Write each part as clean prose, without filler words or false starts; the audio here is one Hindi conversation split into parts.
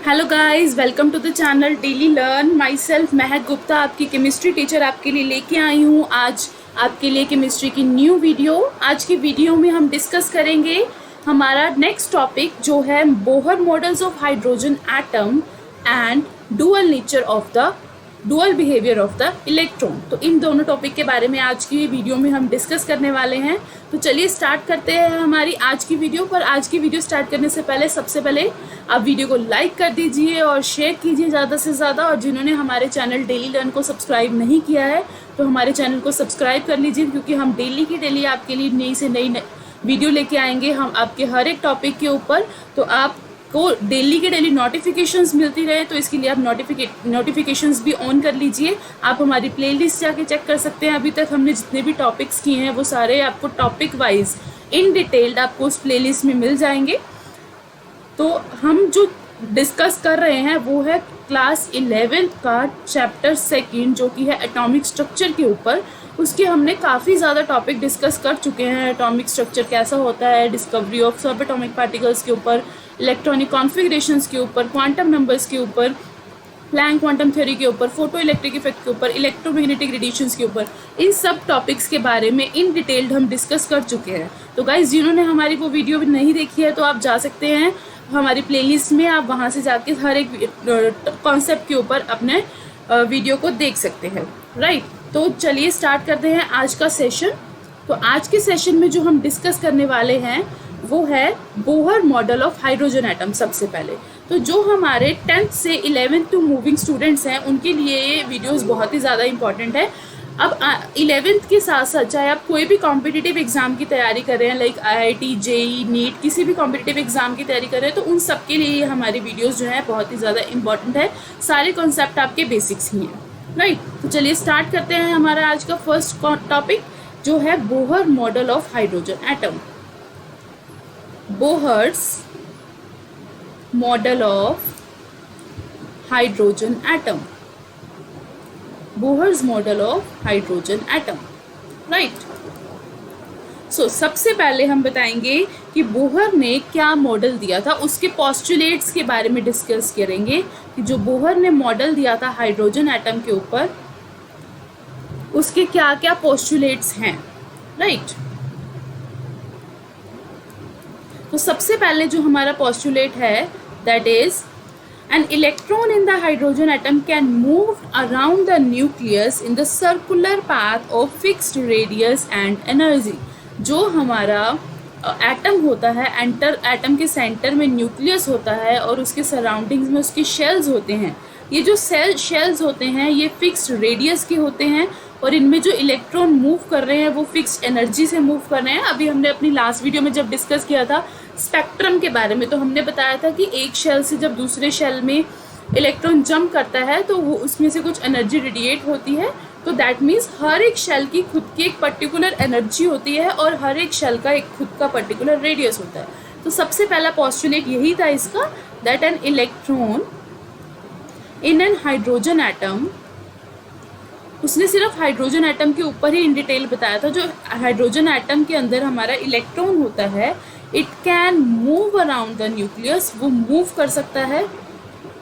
Hello guys, welcome to the channel daily learn. Myself Mahak Gupta, आपकी केमिस्ट्री टीचर, आपके लिए लेके आई हूँ आज आपके लिए केमिस्ट्री की न्यू वीडियो। आज की वीडियो में हम डिस्कस करेंगे हमारा नेक्स्ट टॉपिक जो है Bohr models of hydrogen atom and dual behaviour of the electron. तो इन दोनों टॉपिक के बारे में आज की वीडियो में हम डिस्कस करने वाले हैं। तो चलिए स्टार्ट करते हैं हमारी आज की वीडियो। पर आज की वीडियो स्टार्ट करने से पहले सबसे पहले आप वीडियो को लाइक कर दीजिए और शेयर कीजिए ज़्यादा से ज़्यादा। और जिन्होंने हमारे चैनल डेली लर्न को सब्सक्राइब नहीं किया है तो हमारे चैनल को सब्सक्राइब कर लीजिए, क्योंकि हम डेली की डेली आपके लिए नई से नई वीडियो लेके आएंगे हम आपके हर एक टॉपिक के ऊपर। तो आपको डेली के डेली नोटिफिकेशंस मिलती रहे, तो इसके लिए आप नोटिफिकेशंस भी ऑन कर लीजिए। आप हमारी प्लेलिस्ट जाके चेक कर सकते हैं। अभी तक हमने जितने भी टॉपिक्स किए हैं वो सारे आपको टॉपिक वाइज इन डिटेल्ड आपको उस प्लेलिस्ट में मिल जाएंगे। तो हम जो डिस्कस कर रहे हैं वो है क्लास 11th का चैप्टर 2 जो कि है एटॉमिक स्ट्रक्चर के ऊपर। उसके हमने काफ़ी ज़्यादा टॉपिक डिस्कस कर चुके हैं। एटॉमिक स्ट्रक्चर कैसा होता है, डिस्कवरी ऑफ सब एटॉमिक पार्टिकल्स के ऊपर, इलेक्ट्रॉनिक कॉन्फ़िगरेशंस के ऊपर, क्वांटम नंबर्स के ऊपर, प्लैंक क्वांटम थ्योरी के ऊपर, फोटो इलेक्ट्रिक इफेक्ट के ऊपर, इलेक्ट्रोमैग्नेटिक रेडिएशंस के ऊपर, इन सब टॉपिक्स के बारे में इन डिटेल्ड हम डिस्कस कर चुके हैं। तो गाइज, जिन्होंने हमारी वो वीडियो भी नहीं देखी है तो आप जा सकते हैं हमारी प्लेलिस्ट में। आप वहाँ से जाके हर एक कॉन्सेप्ट के ऊपर अपने वीडियो को देख सकते हैं, राइट। तो चलिए स्टार्ट करते हैं आज का सेशन। तो आज के सेशन में जो हम डिस्कस करने वाले हैं वो है Bohr model of hydrogen atom. सबसे पहले तो जो हमारे 10th से 11th टू मूविंग स्टूडेंट्स हैं उनके लिए ये वीडियोस बहुत ही ज़्यादा इंपॉर्टेंट है। अब 11th के साथ साथ चाहे आप कोई भी कॉम्पिटिटिव एग्ज़ाम की तैयारी कर रहे हैं, लाइक IIT, JEE, नीट, किसी भी कॉम्पिटिटिव एग्ज़ाम की तैयारी कर रहे हैं, तो उन सब के लिए हमारी वीडियोस जो है बहुत ही ज़्यादा इंपॉर्टेंट है। सारे कॉन्सेप्ट आपके बेसिक्स ही हैं, राइट। तो चलिए स्टार्ट करते हैं हमारा आज का फर्स्ट टॉपिक जो है Bohr model of hydrogen atom. Bohr's model of hydrogen atom, Bohr's model of hydrogen atom, right. So सबसे पहले हम बताएंगे कि बोहर ने क्या मॉडल दिया था, उसके पोस्टुलेट्स के बारे में डिस्कस करेंगे कि जो बोहर ने मॉडल दिया था हाइड्रोजन एटम के ऊपर उसके क्या क्या पोस्टुलेट्स हैं, राइट। तो सबसे पहले जो हमारा पोस्टुलेट है that is an electron in the hydrogen atom can move around the nucleus in the circular path of fixed radius and energy। जो हमारा एटम होता है, एटम के सेंटर में न्यूक्लियस होता है और उसके सराउंडिंग्स में उसके शेल्स होते हैं। ये जो शेल्स होते हैं ये फिक्स्ड रेडियस के होते हैं और इनमें जो इलेक्ट्रॉन मूव कर रहे हैं वो फिक्स्ड एनर्जी से मूव कर रहे हैं। अभी हमने अपनी लास्ट वीडियो में जब डिस्कस किया था स्पेक्ट्रम के बारे में तो हमने बताया था कि एक शेल से जब दूसरे शेल में इलेक्ट्रॉन जंप करता है तो वो उसमें से कुछ एनर्जी रेडिएट होती है। तो दैट मीन्स हर एक शेल की खुद की एक पर्टिकुलर एनर्जी होती है और हर एक शेल का एक खुद का पर्टिकुलर रेडियस होता है। तो सबसे पहला पोस्टुलेट यही था इसका, that an electron in an hydrogen atom. उसने सिर्फ हाइड्रोजन एटम के ऊपर ही इन डिटेल बताया था। जो हाइड्रोजन एटम के अंदर हमारा इलेक्ट्रॉन होता है it can move around the nucleus, वो मूव कर सकता है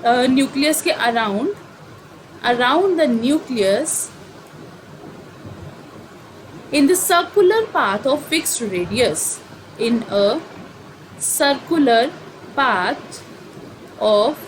न्यूक्लियस के around the nucleus in the circular path of fixed radius, in a circular path of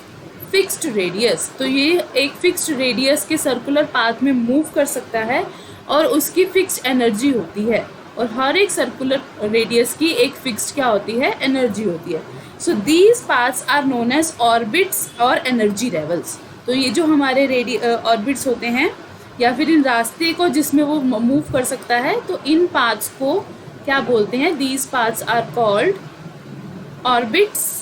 fixed radius. तो ये एक फिक्स्ड रेडियस के सर्कुलर पाथ में मूव कर सकता है और उसकी फिक्स्ड एनर्जी होती है और हर एक सर्कुलर रेडियस की एक फिक्स्ड क्या होती है, एनर्जी होती है। So these paths are known as orbits और एनर्जी लेवल्स। तो ये जो हमारे ऑर्बिट्स होते हैं या फिर इन रास्ते को जिसमें वो मूव कर सकता है, तो इन पाथ्स को क्या बोलते हैं, these paths are called orbits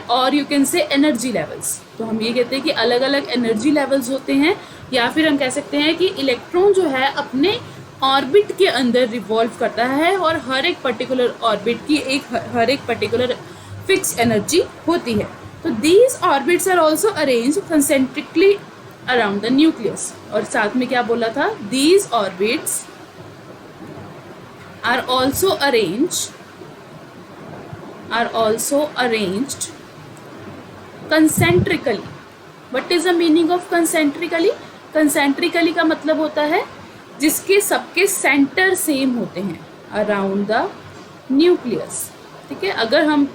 और you can say energy levels. तो हम ये कहते हैं कि अलग अलग एनर्जी लेवल्स होते हैं, या फिर हम कह सकते हैं कि इलेक्ट्रॉन जो है अपने ऑर्बिट के अंदर रिवॉल्व करता है और हर एक पर्टिकुलर ऑर्बिट की हर एक पर्टिकुलर फिक्स एनर्जी होती है। तो these orbits are also arrange concentrically around the nucleus. और साथ में क्या बोला था, these orbits are also arranged concentrically. What is the meaning of concentrically? Concentrically का मतलब होता है जिसके सबके सेंटर सेम होते हैं अराउंड द न्यूक्लियस। ठीक है, अगर हम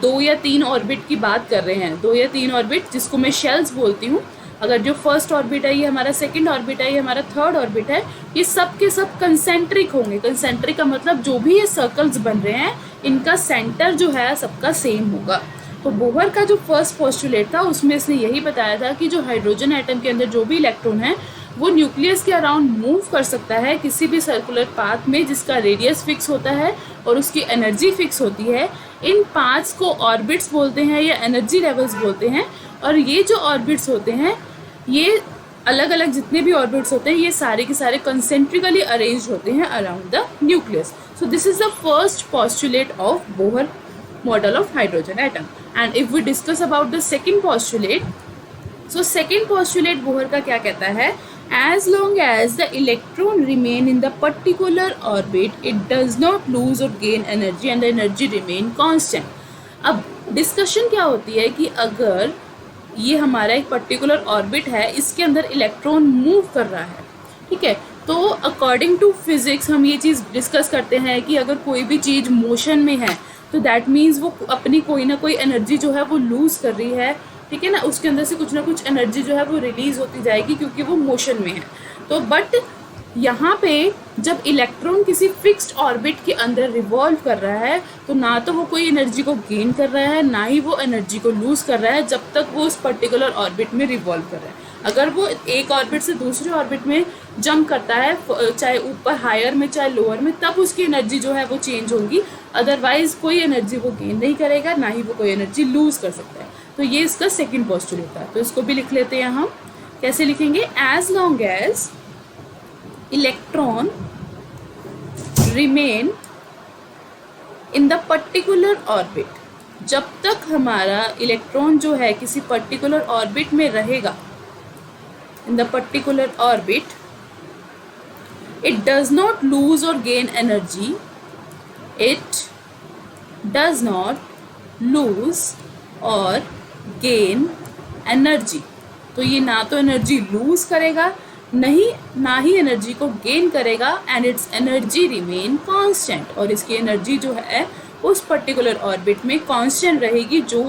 2 या 3 ऑर्बिट की बात कर रहे हैं, 2 या 3 ऑर्बिट जिसको मैं शेल्स बोलती हूँ, अगर जो फर्स्ट ऑर्बिट है ये हमारा सेकंड ऑर्बिट है, ये हमारा थर्ड ऑर्बिट है, ये सब के सब कंसेंट्रिक होंगे। कंसेंट्रिक का मतलब जो भी ये सर्कल्स बन रहे हैं इनका सेंटर जो है सबका सेम होगा। तो बोहर का जो फर्स्ट पोस्टुलेट था उसमें इसने यही बताया था कि जो हाइड्रोजन एटम के अंदर जो भी इलेक्ट्रॉन है वो न्यूक्लियस के अराउंड मूव कर सकता है किसी भी सर्कुलर पाथ में जिसका रेडियस फिक्स होता है और उसकी एनर्जी फिक्स होती है। इन पाथ्स को ऑर्बिट्स बोलते हैं या एनर्जी लेवल्स बोलते हैं। और ये जो ऑर्बिट्स होते हैं, ये अलग अलग जितने भी ऑर्बिट्स होते हैं, ये सारे के सारे कंसेंट्रिकली अरेंज्ड होते हैं around the nucleus. So this is the first postulate of Bohr model of hydrogen atom. And if we discuss about the second postulate, so second postulate Bohr का क्या कहता है? As long as the electron remain in the particular orbit, it does not lose or gain energy and the energy remain constant. अब डिस्कशन क्या होती है कि अगर ये हमारा एक पर्टिकुलर ऑर्बिट है, इसके अंदर इलेक्ट्रॉन मूव कर रहा है, ठीक है, तो अकॉर्डिंग टू फिजिक्स हम ये चीज़ डिस्कस करते हैं कि अगर कोई भी चीज़ मोशन में है तो दैट मीन्स वो अपनी कोई ना कोई एनर्जी जो है वो लूज़ कर रही है। ठीक है ना, उसके अंदर से कुछ ना कुछ एनर्जी जो है वो रिलीज होती जाएगी क्योंकि वो मोशन में है। तो बट यहाँ पे जब इलेक्ट्रॉन किसी फिक्स्ड ऑर्बिट के अंदर रिवॉल्व कर रहा है तो ना तो वो कोई एनर्जी को गेन कर रहा है, ना ही वो एनर्जी को लूज कर रहा है जब तक वो उस पर्टिकुलर ऑर्बिट में रिवॉल्व कर रहा है। अगर वो एक ऑर्बिट से दूसरे ऑर्बिट में जंप करता है, चाहे ऊपर हायर में चाहे लोअर में, तब उसकी एनर्जी जो है वो चेंज होगी। अदरवाइज कोई एनर्जी वो गेन नहीं करेगा, ना ही वो कोई एनर्जी लूज कर सकता है। तो ये इसका सेकंड पोस्टुलेट है। तो इसको भी लिख लेते हैं हम। कैसे लिखेंगे? As long as electron remain in the particular orbit, जब तक हमारा इलेक्ट्रॉन जो है किसी पर्टिकुलर ऑर्बिट में रहेगा, in the particular orbit, it does not lose or gain energy, it does not lose or gain energy. तो ये ना तो एनर्जी लूज करेगा, ना ही एनर्जी को गेन करेगा। And its energy remain constant, और इसकी एनर्जी जो है उस पर्टिकुलर ऑर्बिट में कांस्टेंट रहेगी। जो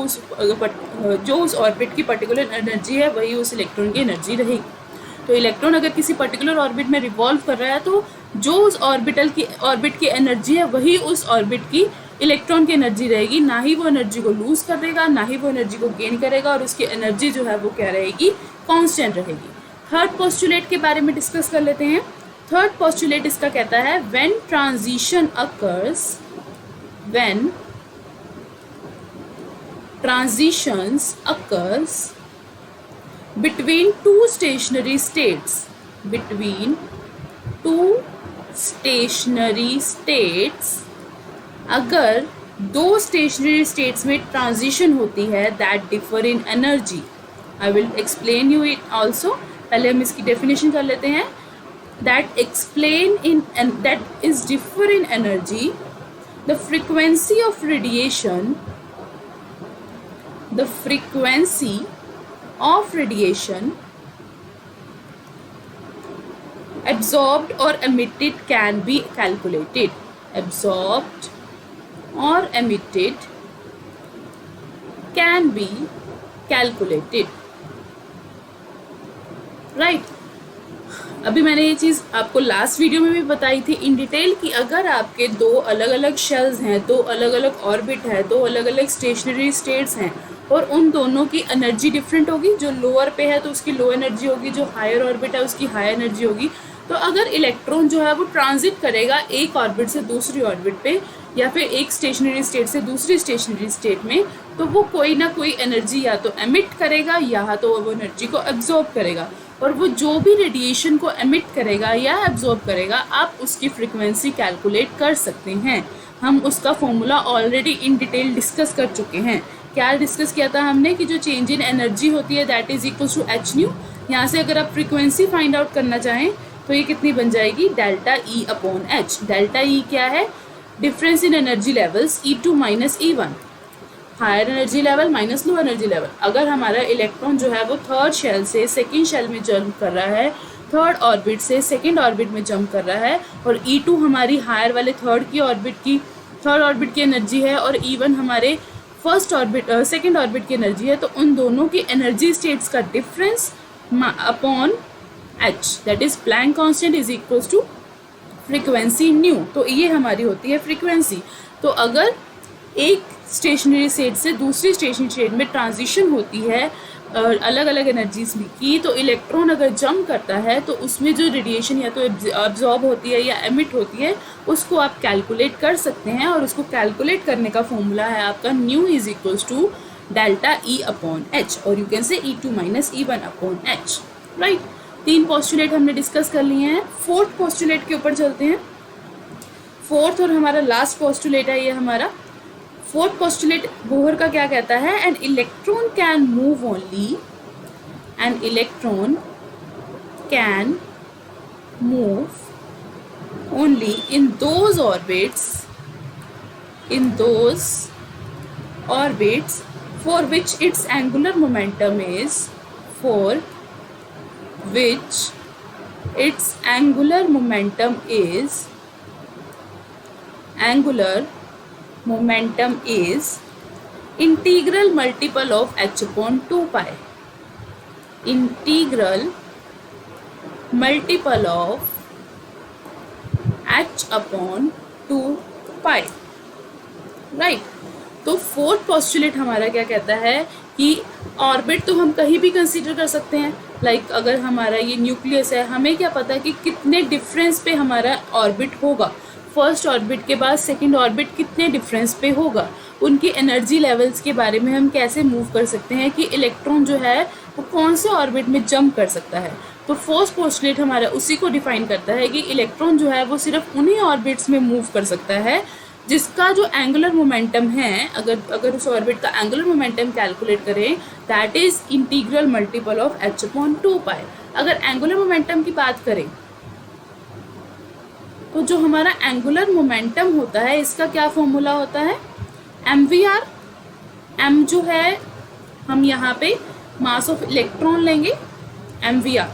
उस ऑर्बिट की पर्टिकुलर एनर्जी है वही उस इलेक्ट्रॉन की एनर्जी रहेगी। तो इलेक्ट्रॉन अगर किसी पर्टिकुलर ऑर्बिट में रिवॉल्व कर रहा है तो जो उस ऑर्बिट की एनर्जी है वही उस ऑर्बिट की इलेक्ट्रॉन की एनर्जी रहेगी, ना ही वो एनर्जी को लूज कर देगा, ना ही वो एनर्जी को गेन करेगा, और उसकी एनर्जी जो है वो क्या रहेगी? कांस्टेंट रहेगी। थर्ड पोस्टुलेट के बारे में डिस्कस कर लेते हैं। थर्ड पोस्टुलेट इसका कहता है when transition occurs, when transitions occurs between two stationary states, between two stationary states, अगर दो स्टेशनरी स्टेट्स में ट्रांजिशन होती है that differ in energy. I will explain you it also. पहले हम इसकी डेफिनेशन कर लेते हैं। That explain in that is differ in energy the frequency of radiation, the frequency of radiation absorbed or emitted can be calculated. Absorbed or emitted can be calculated. Right? अभी मैंने ये चीज़ आपको लास्ट वीडियो में भी बताई थी इन डिटेल कि अगर आपके दो अलग अलग शेल्स हैं, दो अलग अलग ऑर्बिट है, दो अलग अलग स्टेशनरी स्टेट्स हैं और उन दोनों की एनर्जी डिफरेंट होगी। जो लोअर पे है तो उसकी लो एनर्जी होगी, जो हायर ऑर्बिट है उसकी हाई एनर्जी होगी। तो अगर इलेक्ट्रॉन जो है वो ट्रांजिट करेगा एक ऑर्बिट से दूसरी ऑर्बिट पे या फिर एक स्टेशनरी स्टेट से दूसरी स्टेशनरी स्टेट में, तो वो कोई ना कोई एनर्जी या तो एमिट करेगा या तो वो एनर्जी को एब्जॉर्ब करेगा। और वो जो भी रेडिएशन को एमिट करेगा या एब्जॉर्ब करेगा, आप उसकी फ्रीक्वेंसी कैलकुलेट कर सकते हैं। हम उसका formula already in detail discuss कर चुके हैं। क्या डिस्कस किया था हमने कि जो चेंज इन एनर्जी होती है that is equal to h nu. यहाँ से अगर आप फ्रीक्वेंसी फाइंड आउट करना चाहें तो ये कितनी बन जाएगी? Delta E upon h. Delta E क्या है? Difference in energy levels E2 minus E1। Higher energy level minus low energy level. अगर हमारा इलेक्ट्रॉन जो है वो थर्ड शेल से सेकेंड शेल में जंप कर रहा है, थर्ड ऑर्बिट से सेकेंड ऑर्बिट में जंप कर रहा है, और E2 हमारी हायर वाले थर्ड ऑर्बिट की एनर्जी है, और E1 हमारे सेकेंड ऑर्बिट की एनर्जी है, तो उन दोनों की एनर्जी स्टेट्स का difference upon h, that is Planck constant, is equals to frequency nu. तो ये हमारी होती है फ्रीक्वेंसी। तो अगर एक स्टेशनरी स्टेट से दूसरी स्टेशनरी स्टेट में ट्रांजिशन होती है अलग अलग एनर्जीज की, तो इलेक्ट्रॉन अगर जंप करता है तो उसमें जो रेडिएशन या तो अब्जॉर्ब होती है या एमिट होती है, उसको आप कैलकुलेट कर सकते हैं, और उसको कैलकुलेट करने का फॉर्मूला है आपका nu is equals to delta E upon h, और you can say E2 minus E1 upon h, right. 3 postulate हमने डिस्कस कर लिए हैं। 4th पोस्टुलेट के ऊपर चलते हैं। 4th और हमारा लास्ट पोस्टुलेट है ये हमारा। 4th पोस्टुलेट बोहर का क्या कहता है? N electron can move only, N electron can move only in those orbits for which its angular momentum is integral multiple of h upon 2 pi, integral multiple of h upon 2 pi, right। तो 4th पोस्टुलेट हमारा क्या कहता है कि ऑर्बिट तो हम कहीं भी कंसीडर कर सकते हैं। लाइक अगर हमारा ये न्यूक्लियस है, हमें क्या पता कि कितने डिफरेंस पे हमारा ऑर्बिट होगा, फर्स्ट ऑर्बिट के बाद सेकंड ऑर्बिट कितने डिफरेंस पे होगा, उनकी एनर्जी लेवल्स के बारे में हम कैसे मूव कर सकते हैं कि इलेक्ट्रॉन जो है वो कौन से ऑर्बिट में जंप कर सकता है। तो फर्स्ट पोस्टुलेट हमारा उसी को डिफाइन करता है कि इलेक्ट्रॉन जो है वो सिर्फ उन्हीं ऑर्बिट्स में मूव कर सकता है जिसका जो एंगुलर मोमेंटम है, अगर उस ऑर्बिट का एंगुलर मोमेंटम कैलकुलेट करें, that is integral multiple of h upon 2 पाई। अगर एंगुलर मोमेंटम की बात करें तो जो हमारा एंगुलर मोमेंटम होता है इसका क्या फॉर्मूला होता है? mvr। m जो है हम यहाँ पे मास ऑफ इलेक्ट्रॉन लेंगे, mvr,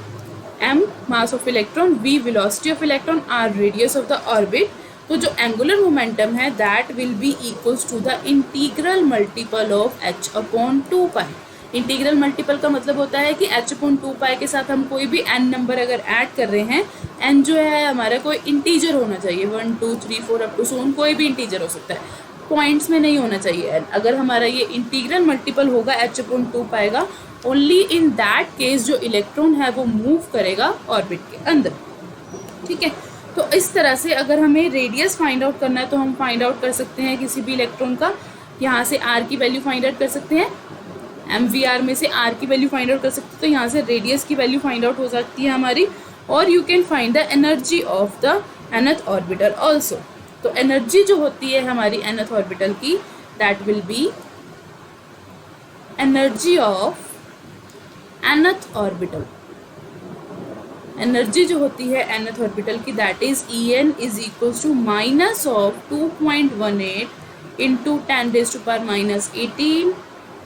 m mass of electron, v velocity of electron, r radius of the orbit. तो जो एंगुलर मोमेंटम है that will be equals to the integral multiple of h upon 2 pi. Integral multiple का मतलब होता है कि h अपॉन 2 पाई के साथ हम कोई भी n नंबर अगर ऐड कर रहे हैं, n जो है हमारा कोई इंटीजर होना चाहिए, 1 2 3 4 अप टू सो ऑन, कोई भी इंटीजर हो सकता है, पॉइंट्स में नहीं होना चाहिए n। अगर हमारा ये इंटीग्रल मल्टीपल होगा h अपॉन 2 पाई का, ओनली इन दैट केस जो इलेक्ट्रॉन है वो मूव करेगा ऑर्बिट के अंदर, ठीक है। तो इस तरह से अगर हमें रेडियस फाइंड आउट करना है तो हम फाइंड आउट कर सकते हैं किसी भी इलेक्ट्रॉन का, यहाँ से r की वैल्यू फाइंड आउट कर सकते हैं, mvr में से r की वैल्यू फाइंड आउट कर सकते हैं, तो यहाँ से रेडियस की वैल्यू फाइंड आउट हो सकती है हमारी, और you can find the energy of the nth orbital also. तो एनर्जी जो होती है हमारी nth ऑर्बिटल की, that will be energy of nth orbital. Energy जो होती है nth ऑर्बिटल की, that is En is equals to minus of 2.18 into 10⁻⁻18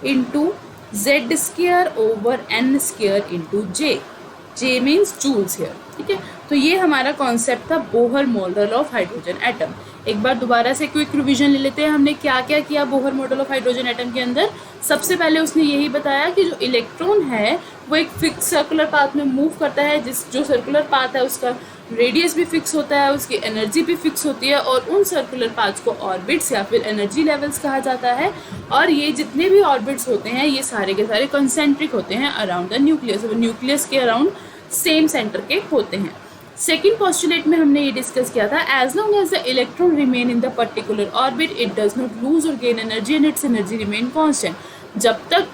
into z square over n square into J means joules here, ठीक है। तो ये हमारा कॉन्सेप्ट था Bohr model of hydrogen atom. एक बार दोबारा से क्विक रिवीजन ले लेते हैं, हमने क्या क्या किया Bohr model of hydrogen atom के अंदर। सबसे पहले उसने यही बताया कि जो इलेक्ट्रॉन है वो एक फिक्स सर्कुलर पाथ में मूव करता है, जो सर्कुलर पाथ है उसका रेडियस भी फिक्स होता है, उसकी एनर्जी भी फिक्स होती है, और उन सर्कुलर पाथ्स को ऑर्बिट्स या फिर एनर्जी लेवल्स कहा जाता है। और ये जितने भी ऑर्बिट्स होते हैं ये सारे के सारे कंसेंट्रिक होते हैं अराउंड द न्यूक्लियस, न्यूक्लियस के अराउंड सेम सेंटर के होते हैं। सेकेंड पोस्टुलेट में हमने ये डिस्कस किया था, as long as the electron remain in the particular orbit it does not lose or gain energy and its energy remain constant. जब तक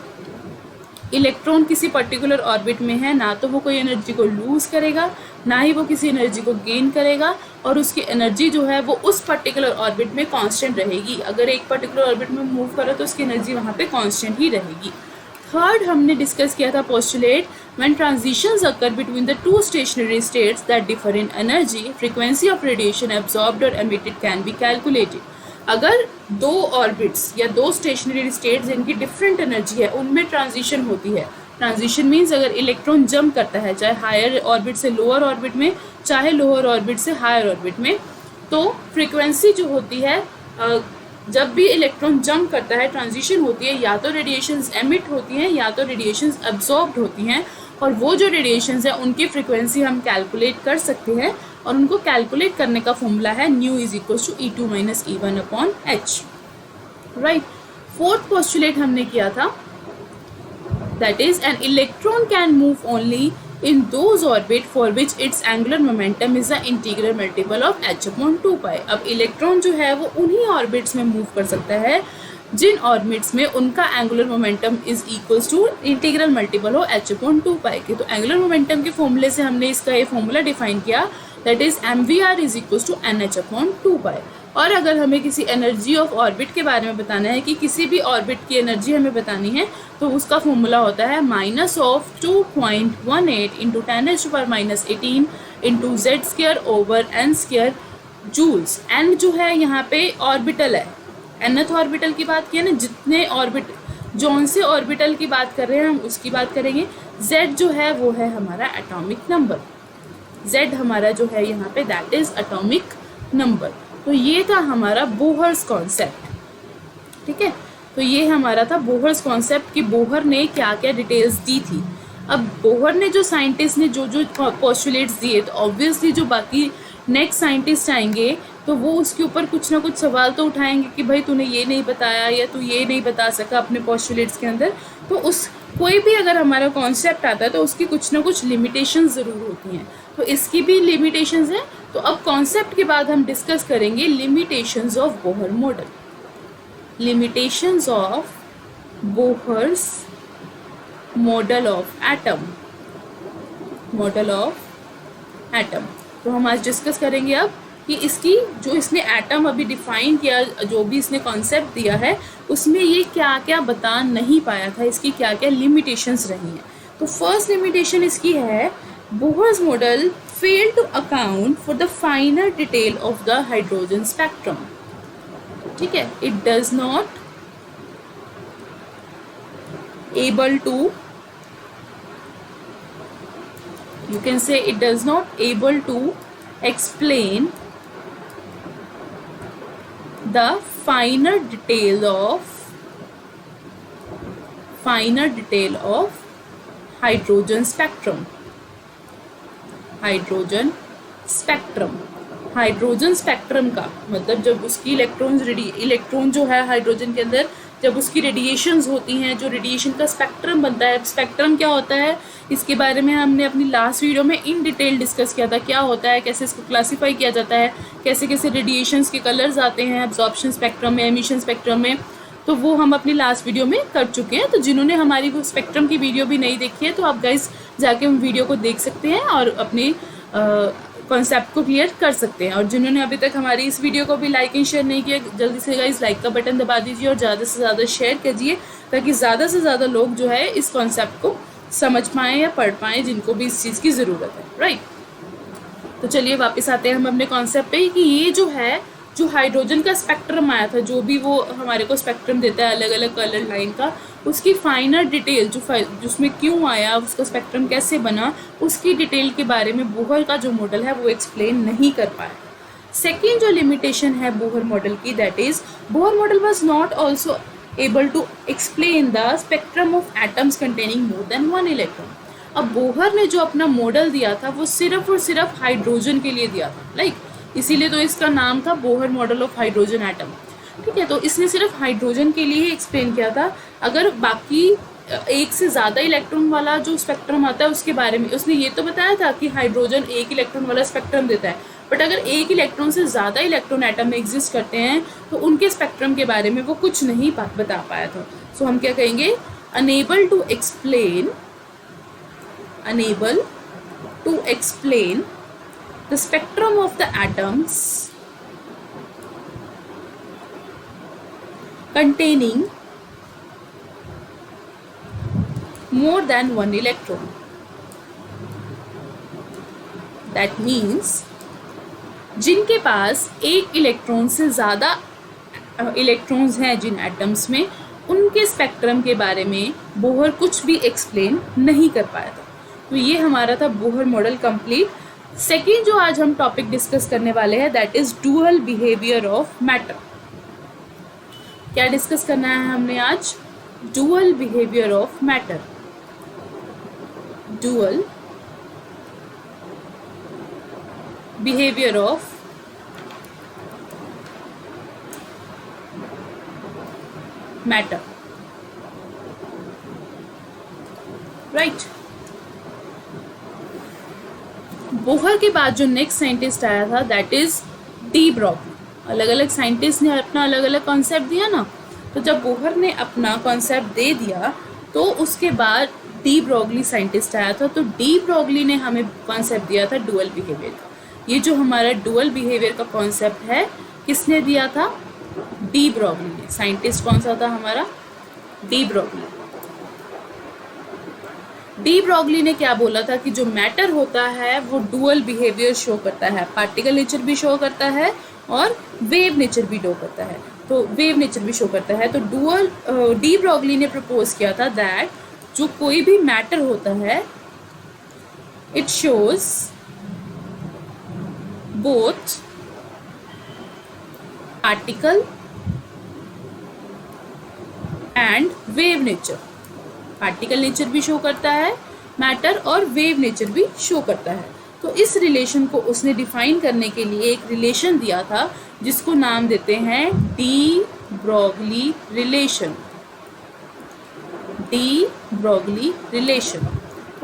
इलेक्ट्रॉन किसी पर्टिकुलर ऑर्बिट में है, ना तो वो कोई एनर्जी को लूज करेगा, ना ही वो किसी एनर्जी को गेन करेगा, और उसकी एनर्जी जो है वो उस पर्टिकुलर ऑर्बिट में कांस्टेंट रहेगी। अगर एक पर्टिकुलर ऑर्बिट में मूव करो तो उसकी एनर्जी वहाँ पे कांस्टेंट ही रहेगी। थर्ड हमने डिस्कस किया था postulate, when transitions occur between the two stationary states that differ in energy, frequency of radiation absorbed or emitted can be calculated। अगर दो ऑर्बिट्स या दो स्टेशनरी स्टेट्स जिनकी डिफरेंट एनर्जी है उनमें ट्रांजिशन होती है, ट्रांजिशन मीन्स अगर इलेक्ट्रॉन जंप करता है चाहे हायर ऑर्बिट से लोअर ऑर्बिट में, चाहे लोअर ऑर्बिट से हायर ऑर्बिट में, तो फ्रीक्वेंसी जो होती है जब भी इलेक्ट्रॉन जंप करता है ट्रांजिशन होती है, या तो रेडिएशंस एमिट होती हैं या तो रेडिएशंस अब्जॉर्ब्ड होती हैं, और वो जो रेडिएशंस है उनकी फ्रीक्वेंसी हम कैलकुलेट कर सकते हैं, और उनको कैलकुलेट करने का फॉर्मूला है nu is equal to E2 minus E1 upon H, right. Fourth postulate हमने किया था, that is an electron can move only in those orbit for which its angular momentum is the integral multiple of h upon 2 pi। अब इलेक्ट्रॉन जो है वो उन्हीं ऑर्बिट्स में मूव कर सकता है जिन ऑर्बिट्स में उनका angular momentum is equals to integral multiple हो h अपॉन 2 पाई के। तो एंगुलर मोमेंटम के फॉर्मूले से हमने इसका ये फॉर्मूला डिफाइन किया, that is mvr is equals to nh upon 2 pi. और अगर हमें किसी एनर्जी ऑफ ऑर्बिट के बारे में बताना है कि किसी भी ऑर्बिट की एनर्जी हमें बतानी है, तो उसका फॉर्मूला होता है minus of 2.18 into 10⁻⁻18 into Z square over N square joules. N जो है यहाँ पे ऑर्बिटल है, nth ऑर्बिटल की बात की है ना, जितने ऑर्बिट जौन से ऑर्बिटल की बात कर रहे हैं हम उसकी बात करेंगे। z जो है वो है हमारा एटॉमिक नंबर, z हमारा जो है यहाँ पे दैट इज एटॉमिक नंबर। तो ये था हमारा बोहर्स कॉन्सेप्ट, ठीक है। तो ये हमारा था बोहर्स कॉन्सेप्ट कि बोहर ने क्या क्या डिटेल्स दी थी। अब बोहर ने जो साइंटिस्ट ने जो जो पोस्टुलेट्स दिए, तो ऑब्वियसली जो बाकी नेक्स्ट साइंटिस्ट आएंगे तो वो उसके ऊपर कुछ ना कुछ सवाल तो उठाएंगे कि भाई तूने ये नहीं बताया या तू ये नहीं बता सका अपने पोस्टुलेट्स के अंदर। तो उस कोई भी अगर हमारा कॉन्सेप्ट आता है तो उसकी कुछ ना कुछ लिमिटेशंस ज़रूर होती हैं, तो इसकी भी लिमिटेशंस हैं। तो अब कॉन्सेप्ट के बाद हम डिस्कस करेंगे limitations of Bohr model, limitations of Bohr's model of atom, model of atom. तो हम आज डिस्कस करेंगे अब कि इसकी जो इसने एटम अभी डिफाइन किया, जो भी इसने कॉन्सेप्ट दिया है उसमें ये क्या क्या बता नहीं पाया था, इसकी क्या क्या लिमिटेशंस रही हैं। तो फर्स्ट लिमिटेशन इसकी है Bohr's model fail to account for the finer detail of the hydrogen spectrum, ठीक है। It does not able to, you can say it does not able to explain the finer detail of hydrogen spectrum, hydrogen spectrum का मतलब जब उसकी इलेक्ट्रॉन जो है हाइड्रोजन के अंदर जब उसकी रेडिएशंस होती हैं, जो रेडिएशन का स्पेक्ट्रम बनता है। स्पेक्ट्रम क्या होता है इसके बारे में हमने अपनी लास्ट वीडियो में इन डिटेल डिस्कस किया था, क्या होता है, कैसे इसको क्लासीफाई किया जाता है, कैसे कैसे रेडिएशंस के कलर्स आते हैं एब्जॉर्प्शन स्पेक्ट्रम में, एमिशन स्पेक्ट्रम में, तो वो हम अपनी लास्ट वीडियो में कर चुके हैं। तो जिन्होंने हमारी वो स्पेक्ट्रम की वीडियो भी नहीं देखी है तो आप गाइज जाके उन वीडियो को देख सकते हैं और अपने कॉन्सेप्ट को क्लियर कर सकते हैं। और जिन्होंने अभी तक हमारी इस वीडियो को भी लाइक एंड शेयर नहीं किया, जल्दी से गाइस लाइक का बटन दबा दीजिए और ज़्यादा से ज़्यादा शेयर कीजिए ताकि ज़्यादा से ज़्यादा लोग जो है इस कॉन्सेप्ट को समझ पाएँ या पढ़ पाएँ जिनको भी इस चीज़ की ज़रूरत है, राइट। तो चलिए वापस आते हैं हम अपने कॉन्सेप्ट पे कि ये जो है जो हाइड्रोजन का स्पेक्ट्रम आया था, जो भी वो हमारे को स्पेक्ट्रम देता है अलग अलग कलर लाइन का, उसकी फाइनर डिटेल जिसमें क्यों आया, उसका स्पेक्ट्रम कैसे बना, उसकी डिटेल के बारे में बोहर का जो मॉडल है वो एक्सप्लेन नहीं कर पाया। सेकेंड जो लिमिटेशन है बोहर मॉडल की, that is Bohr model was not also able to explain the spectrum of atoms containing more than one electron. अब बोहर ने जो अपना मॉडल दिया था वो सिर्फ और सिर्फ हाइड्रोजन के लिए दिया था, इसीलिए तो इसका नाम था Bohr model of hydrogen atom, ठीक है। तो इसने सिर्फ हाइड्रोजन के लिए ही एक्सप्लेन किया था। अगर बाकी एक से ज़्यादा इलेक्ट्रॉन वाला जो स्पेक्ट्रम आता है उसके बारे में उसने ये तो बताया था कि हाइड्रोजन एक इलेक्ट्रॉन वाला स्पेक्ट्रम देता है, बट अगर एक इलेक्ट्रॉन से ज़्यादा इलेक्ट्रॉन एटम में एग्जिस्ट करते हैं तो उनके स्पेक्ट्रम के बारे में वो कुछ नहीं बता पाया था। सो हम क्या कहेंगे, unable to explain the spectrum of the atoms containing more than one electron. That means जिनके पास एक इलेक्ट्रॉन से ज़्यादा इलेक्ट्रॉन्स हैं जिन एटम्स में, उनके स्पेक्ट्रम के बारे में बोहर कुछ भी एक्सप्लेन नहीं कर पाया था। तो ये हमारा था बोहर मॉडल कंप्लीट। सेकेंड जो आज हम टॉपिक डिस्कस करने वाले हैं that is dual behaviour of matter. क्या डिस्कस करना है हमने आज? Dual behaviour of matter. Dual behaviour of matter, right. Bohr के बाद जो नेक्स्ट साइंटिस्ट आया था दैट इज डी ब्रॉगली। अलग अलग साइंटिस्ट ने अपना अलग अलग कॉन्सेप्ट दिया ना, तो जब बोहर ने अपना कॉन्सेप्ट दे दिया तो उसके बाद डी ब्रॉगली साइंटिस्ट आया था। तो डी ब्रॉगली ने हमें कॉन्सेप्ट दिया था डुअल बिहेवियर का। ये जो हमारा डुअल बिहेवियर का कॉन्सेप्ट है किसने दिया था? डी ब्रॉगली ने। साइंटिस्ट कौन सा था हमारा? De Broglie. डी ब्रॉगली ने क्या बोला था कि जो मैटर होता है वो डुअल बिहेवियर शो करता है, पार्टिकल नेचर भी शो करता है और वेव नेचर भी शो करता है। तो वेव नेचर भी शो करता है। तो डी ब्रॉगली ने प्रपोज किया था दैट जो कोई भी मैटर होता है it shows both particle and wave nature. Particle nature भी शो करता है मैटर और वेव नेचर भी शो करता है। तो इस रिलेशन को उसने डिफाइन करने के लिए एक रिलेशन दिया था जिसको नाम देते हैं D Broglie relation. D Broglie relation.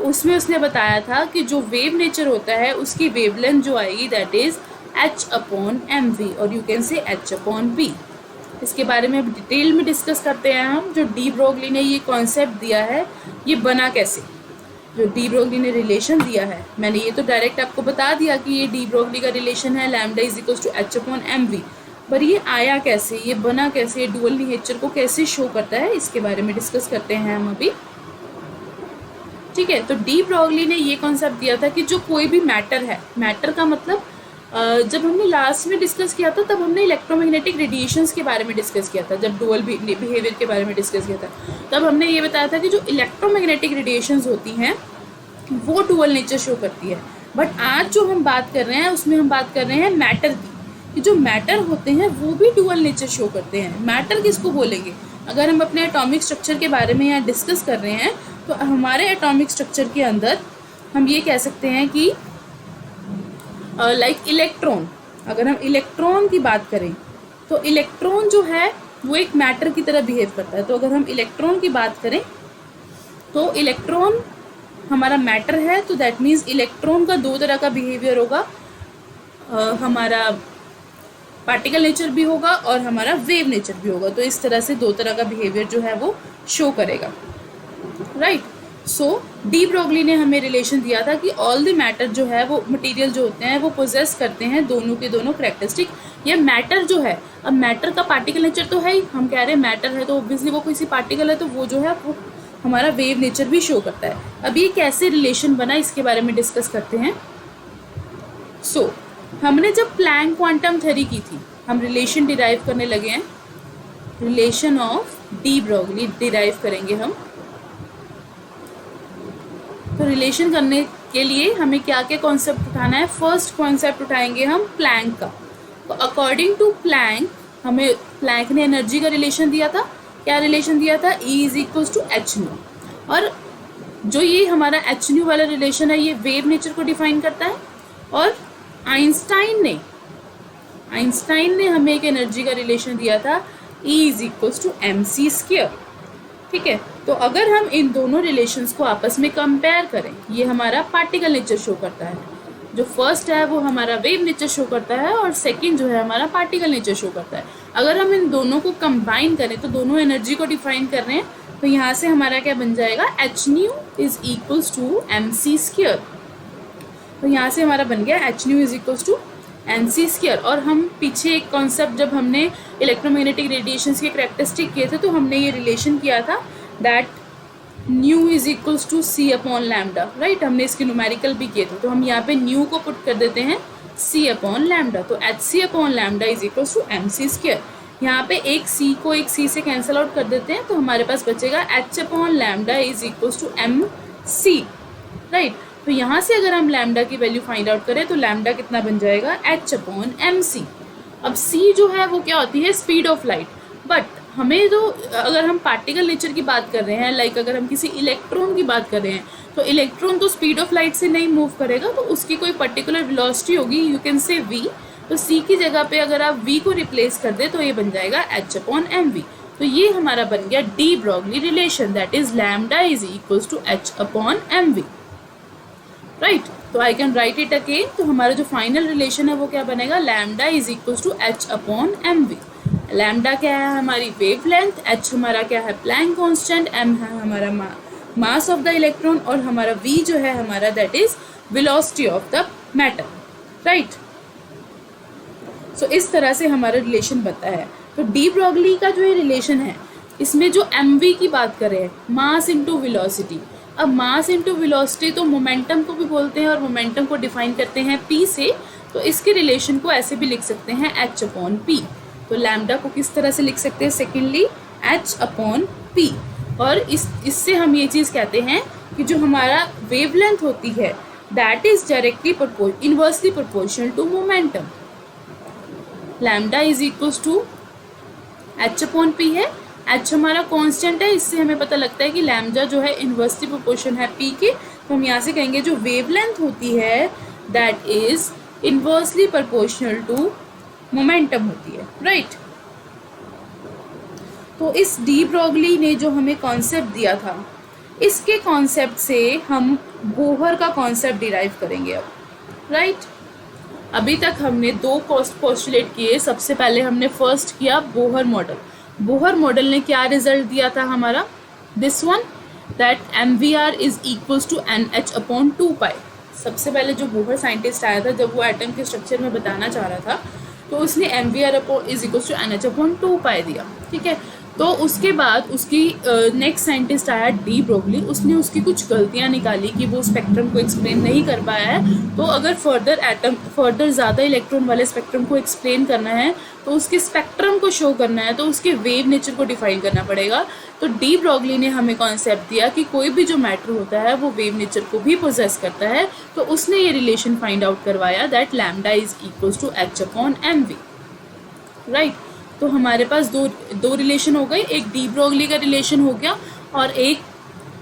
उसमें उसने बताया था कि जो वेव नेचर होता है उसकी वेवलेंथ जो आएगी दैट इज h/mv और यू कैन से h/p। इसके बारे में अब डिटेल में डिस्कस करते हैं हम। जो डी ब्रॉगली ने ये कॉन्सेप्ट दिया है ये बना कैसे? जो डी ब्रॉगली ने रिलेशन दिया है, मैंने ये तो डायरेक्ट आपको बता दिया कि ये डी ब्रॉगली का रिलेशन है lambda is equals to h/mv, पर ये आया कैसे, ये बना कैसे, डुअल नेचर को कैसे शो करता है, इसके बारे में डिस्कस करते हैं हम अभी। ठीक है, तो डी ब्रॉगली ने ये कॉन्सेप्ट दिया था कि जो कोई भी मैटर है, मैटर का मतलब जब हमने लास्ट में डिस्कस किया था तब हमने इलेक्ट्रोमैग्नेटिक रेडिएशंस के बारे में डिस्कस किया था। जब डुअल बिहेवियर के बारे में डिस्कस किया था तब हमने ये बताया था कि जो इलेक्ट्रोमैग्नेटिक रेडिएशंस होती हैं वो डुअल नेचर शो करती है। बट आज जो हम बात कर रहे हैं उसमें हम बात कर रहे हैं मैटर की, कि जो मैटर होते हैं वो भी डुअल नेचर शो करते हैं। मैटर किसको बोलेंगे? अगर हम अपने एटॉमिक स्ट्रक्चर के बारे में यहाँ डिस्कस कर रहे हैं तो हमारे एटॉमिक स्ट्रक्चर के अंदर हम ये कह सकते हैं कि लाइक इलेक्ट्रॉन, अगर हम इलेक्ट्रॉन की बात करें तो इलेक्ट्रॉन जो है वो एक मैटर की तरह बिहेव करता है। तो अगर हम इलेक्ट्रॉन की बात करें तो इलेक्ट्रॉन हमारा मैटर है, तो दैट मीन्स इलेक्ट्रॉन का दो तरह का बिहेवियर होगा, हमारा पार्टिकल नेचर भी होगा और हमारा वेव नेचर भी होगा। तो इस तरह से दो तरह का बिहेवियर जो है वो शो करेगा, राइट। सो डी ब्रॉगली ने हमें रिलेशन दिया था कि ऑल द मैटर जो है वो मटेरियल जो होते हैं वो पोजेस करते हैं दोनों के दोनों कैरेक्टरिस्टिक। ये मैटर जो है, अब मैटर का पार्टिकल नेचर तो है ही, हम कह रहे हैं मैटर है तो ऑब्वियसली वो किसी पार्टिकल है, तो वो जो है वो हमारा वेव नेचर भी शो करता है। अब ये कैसे रिलेशन बना इसके बारे में डिस्कस करते हैं। सो हमने जब प्लैंक क्वांटम थ्योरी की थी हम रिलेशन डिराइव करने लगे हैं। Relation of de Broglie derive करेंगे हम। तो रिलेशन करने के लिए हमें क्या क्या कॉन्सेप्ट उठाना है? फर्स्ट कॉन्सेप्ट उठाएंगे हम प्लैंक का। तो अकॉर्डिंग टू प्लैंक हमें प्लैंक ने एनर्जी का रिलेशन दिया था। क्या रिलेशन दिया था? E is equals to h nu. और जो ये हमारा एच न्यू वाला रिलेशन है ये वेव नेचर को डिफाइन करता है। और आइंस्टाइन ने हमें एक एनर्जी का रिलेशन दिया था E is equals to mc²। ठीक है, तो अगर हम इन दोनों रिलेशंस को आपस में कंपेयर करें, ये हमारा पार्टिकल नेचर शो करता है, जो फर्स्ट है वो हमारा वेव नेचर शो करता है और सेकंड जो है हमारा पार्टिकल नेचर शो करता है। अगर हम इन दोनों को कंबाइन करें तो दोनों एनर्जी को डिफाइन कर रहे हैं, तो यहाँ से हमारा क्या बन जाएगा? H nu is equals to mc²। तो यहाँ से हमारा बन गया h nu is equals to mc²। और हम पीछे एक कॉन्सेप्ट जब हमने इलेक्ट्रोमैग्नेटिक रेडिएशंस के कैरेक्टरिस्टिक किए थे तो हमने ये रिलेशन किया था that nu is equals to c/λ, right. हमने इसके न्यूमेरिकल भी किए थे, तो हम यहाँ पे न्यू को पुट कर देते हैं c/λ। तो hc/λ is equals to mc²। यहाँ पे एक c को एक c से कैंसिल आउट कर देते हैं, तो हमारे पास बचेगा h upon lambda is equals to m c, right. तो यहाँ से अगर हम लैम्डा की वैल्यू फाइंड आउट करें तो लैम्डा कितना बन जाएगा, h अपॉन एम सी। अब c जो है वो क्या होती है, स्पीड ऑफ लाइट। बट हमें तो अगर हम पार्टिकल नेचर की बात कर रहे हैं, लाइक अगर हम किसी इलेक्ट्रॉन की बात कर रहे हैं, तो इलेक्ट्रॉन तो स्पीड ऑफ लाइट से नहीं मूव करेगा, तो उसकी कोई पर्टिकुलर वेलोसिटी होगी, यू कैन से v। तो c की जगह पे अगर आप v को रिप्लेस कर दे तो ये बन जाएगा h अपॉन एम वी। तो ये हमारा बन गया de Broglie relation, that is lambda is equals to h upon m v, right. तो I can write it again. तो हमारा जो फाइनल रिलेशन है वो क्या बनेगा, lambda is equals to h upon m v. Lambda क्या है, हमारी वेव लेंथ, h हमारा क्या है, प्लैंक कांस्टेंट, m है हमारा मास ऑफ द इलेक्ट्रॉन, और हमारा v जो है हमारा that is velocity of the matter, right. So इस तरह से हमारा रिलेशन बनता है। तो डी ब्रॉगली का जो ये रिलेशन है, इसमें जो mv की बात करें, मास इंटू वेलोसिटी। अब मास इंटू वेलोसिटी तो मोमेंटम को भी बोलते हैं, और मोमेंटम को डिफाइन करते हैं p से। तो इसके रिलेशन को ऐसे भी लिख सकते हैं h अपॉन p। तो लैम्डा को किस तरह से लिख सकते हैं, सेकेंडली h अपॉन p। और इससे हम ये चीज़ कहते हैं कि जो हमारा वेवलेंथ होती है that is directly inversely proportional to momentum. Lambda is equals to h upon p है, h हमारा कांस्टेंट है, इससे हमें पता लगता है कि लैम्डा जो है इनवर्सली प्रोपोर्शन है p के। तो हम यहाँ से कहेंगे जो वेवलेंथ होती है that is inversely proportional to momentum होती है, राइट। तो इस डी ब्रॉगली ने जो हमें कॉन्सेप्ट दिया था, इसके कॉन्सेप्ट से हम बोहर का कॉन्सेप्ट डिराइव करेंगे अब, राइट। अभी तक हमने दो पोस्टुलेट किए। सबसे पहले हमने फर्स्ट किया बोहर मॉडल। बोहर मॉडल ने क्या रिजल्ट दिया था हमारा, this one, that mvr is equals to nh upon 2π। सबसे पहले जो बोहर साइंटिस्ट आया था, जब वो एटम के स्ट्रक्चर में बताना चाह रहा था, तो उसने mvr is equals to nh upon 2π दिया, ठीक है। तो उसके बाद उसकी नेक्स्ट साइंटिस्ट आया डी ब्रॉगली। उसने उसकी कुछ गलतियां निकाली कि वो स्पेक्ट्रम को एक्सप्लेन नहीं कर पाया है। तो अगर फर्दर ज़्यादा इलेक्ट्रॉन वाले स्पेक्ट्रम को एक्सप्लेन करना है, तो उसके स्पेक्ट्रम को शो करना है, तो उसके वेव नेचर को डिफाइन करना पड़ेगा। तो डी ब्रॉगली ने हमें कॉन्सेप्ट दिया कि कोई भी जो मैटर होता है वो वेव नेचर को भी पोजेस करता है। तो उसने ये रिलेशन फाइंड आउट करवाया that lambda is equals to h upon m v, right. तो हमारे पास दो रिलेशन हो गए, एक डी ब्रॉगली का रिलेशन हो गया और एक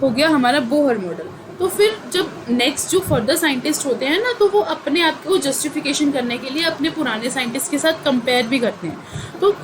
हो गया हमारा बोहर मॉडल। तो फिर जब नेक्स्ट जो फर्दर साइंटिस्ट होते हैं ना, तो वो अपने आप को जस्टिफिकेशन करने के लिए अपने पुराने साइंटिस्ट के साथ कंपेयर भी करते हैं। तो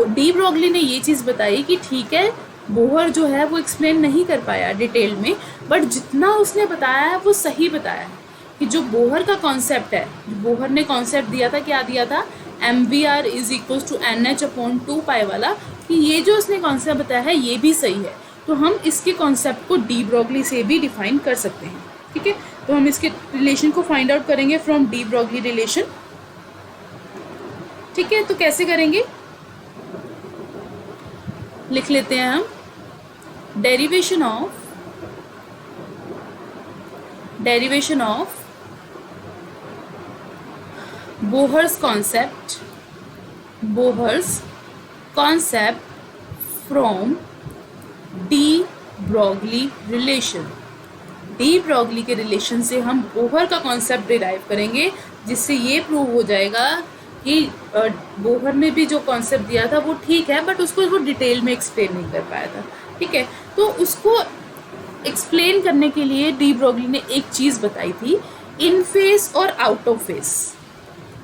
डी ब्रॉगली ने ये चीज़ बताई कि ठीक है, बोहर जो है वो एक्सप्लेन नहीं कर पाया डिटेल में, बट जितना उसने बताया है वो सही बताया है। कि जो बोहर का कॉन्सेप्ट है, बोहर ने कॉन्सेप्ट दिया था, क्या दिया था, mvr is equals to nh upon 2π वाला, कि ये जो उसने कॉन्सेप्ट बताया है ये भी सही है। तो हम इसके कॉन्सेप्ट को डी ब्रॉगली से भी डिफाइन कर सकते हैं, ठीक है। तो हम इसके रिलेशन को फाइंड आउट करेंगे फ्रॉम डी ब्रॉगली रिलेशन, ठीक है। तो कैसे करेंगे, लिख लेते हैं हम, derivation of Bohr's concept from D Broglie relation. De Broglie के रिलेशन से हम बोहर का कॉन्सेप्ट डिराइव करेंगे, जिससे ये प्रूव हो जाएगा कि बोहर ने भी जो कॉन्सेप्ट दिया था वो ठीक है, बट उसको वो डिटेल में एक्सप्लेन नहीं कर पाया था, ठीक है। तो उसको एक्सप्लेन करने के लिए डी ब्रॉगली ने एक चीज़ बताई थी, इन फेस और out of face.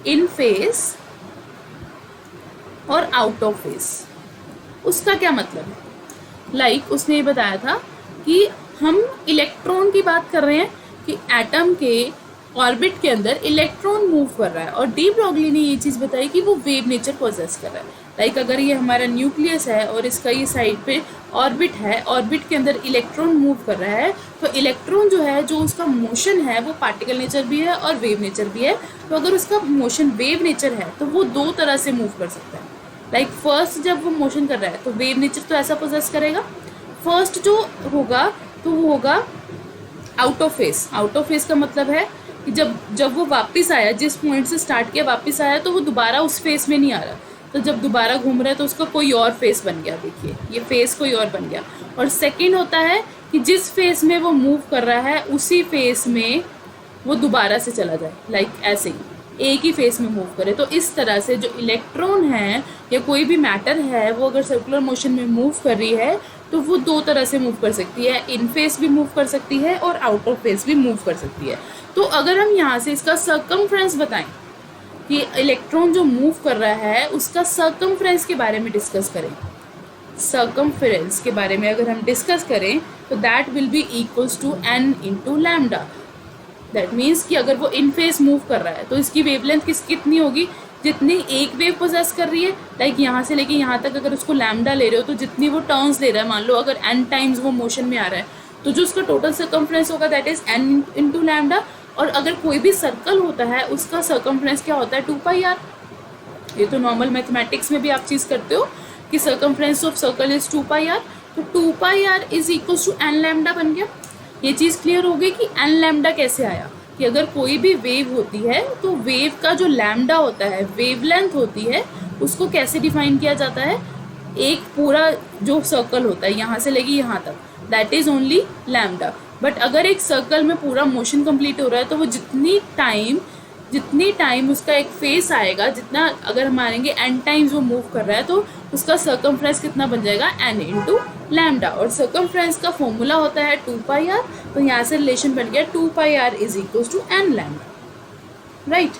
In face और आउट ऑफ फेस, उसका क्या मतलब है, लाइक उसने ये बताया था कि हम इलेक्ट्रॉन की बात कर रहे हैं कि एटम के ऑर्बिट के अंदर इलेक्ट्रॉन मूव कर रहा है, और डी ब्रॉगली ने ये चीज़ बताई कि वो वेव नेचर पोजेस कर रहा है। लाइक अगर ये हमारा न्यूक्लियस है और इसका ये साइड पे ऑर्बिट है, ऑर्बिट के अंदर इलेक्ट्रॉन मूव कर रहा है, तो इलेक्ट्रॉन जो है, जो उसका मोशन है वो पार्टिकल नेचर भी है और वेव नेचर भी है। तो अगर उसका मोशन वेव नेचर है तो वो दो तरह से मूव कर सकता है। लाइक फर्स्ट, जब वो मोशन कर रहा है तो वेव नेचर तो ऐसा पोजेस करेगा। फर्स्ट जो होगा तो वो होगा out of face. Out of face का मतलब है कि जब वो वापस आया, जिस पॉइंट से स्टार्ट किया वापस आया, तो वो दोबारा उस फेस में नहीं आ रहा। तो जब दोबारा घूम रहा है तो उसका कोई और फेस बन गया, देखिए ये फेस कोई और बन गया। और सेकंड होता है कि जिस फेस में वो मूव कर रहा है उसी फेस में वो दोबारा से चला जाए, लाइक ऐसे ही एक ही फेस में मूव करे। तो इस तरह से जो इलेक्ट्रॉन है या कोई भी मैटर है वो अगर सर्कुलर मोशन में मूव कर रही है तो वो दो तरह से मूव कर सकती है, इन फेस भी मूव कर सकती है और आउट ऑफ फेस भी मूव कर सकती है। तो अगर हम यहाँ से इसका सर्कमफ्रेंस बताएं कि इलेक्ट्रॉन जो मूव कर रहा है उसका सर्कमफ्रेंस के बारे में डिस्कस करें, सर्कमफ्रेंस के बारे में अगर हम डिस्कस करें तो that will be equals to n into lambda. That means कि अगर वो इन फेस मूव कर रहा है तो इसकी वेवलेंथ कितनी होगी, जितनी एक वेव पोजेस कर रही है, लाइक यहाँ से लेके यहाँ तक अगर उसको लैम्डा ले रहे हो तो जितनी वो टर्न्स ले रहा है, मान लो अगर n टाइम्स वो मोशन में आ रहा है तो जो उसका टोटल सर्कमफ्रेंस होगा that is n into lambda. और अगर कोई भी सर्कल होता है उसका सर्कमफ्रेंस क्या होता है, 2πr। ये तो नॉर्मल मैथमेटिक्स में भी आप चीज़ करते हो कि circumference of circle is 2πr, तो 2πr is equal to n lambda बन गया। ये चीज़ क्लियर हो गई कि n लैम्डा कैसे आया, कि अगर कोई भी वेव होती है तो वेव का जो लैम्डा होता है, वेवलेंथ होती है, उसको कैसे डिफाइन किया जाता है, एक पूरा जो सर्कल होता है यहाँ से लेके यहाँ तक, that is only lambda. But अगर एक सर्कल में पूरा मोशन कंप्लीट हो रहा है तो वो जितनी टाइम उसका एक फेस आएगा, जितना अगर हम मानेंगे n टाइम्स वो मूव कर रहा है तो उसका सर्कमफ्रेंस कितना बन जाएगा, n इंटू लैम्डा। और सर्कमफ्रेंस का फॉर्मूला होता है 2πr, तो यहाँ से रिलेशन बन गया 2πr is equals to n lambda, right.